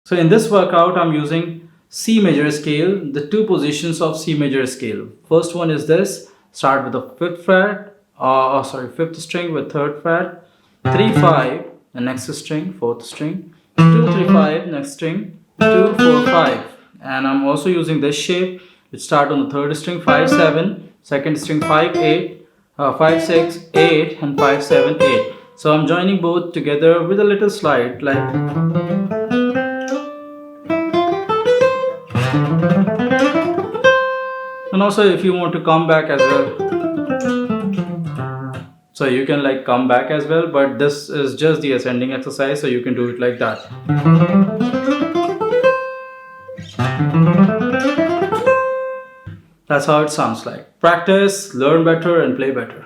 So in this workout, I'm using C major scale, the two positions of C major scale. First one is this, start with the fifth string with third fret, 3, 5, the next string, fourth string, 2, 3, 5, next string, 2, 4, 5. And I'm also using this shape, which start on the third string, 5, 7, second string, 5, 8, 5, 6, 8, and 5, 7, 8. So I'm joining both together with a little slide like. And also if you want to come back as well, so you can like come back as well, but this is just the ascending exercise, so you can do it like that. That's how it sounds like. Practice, learn better, and play better.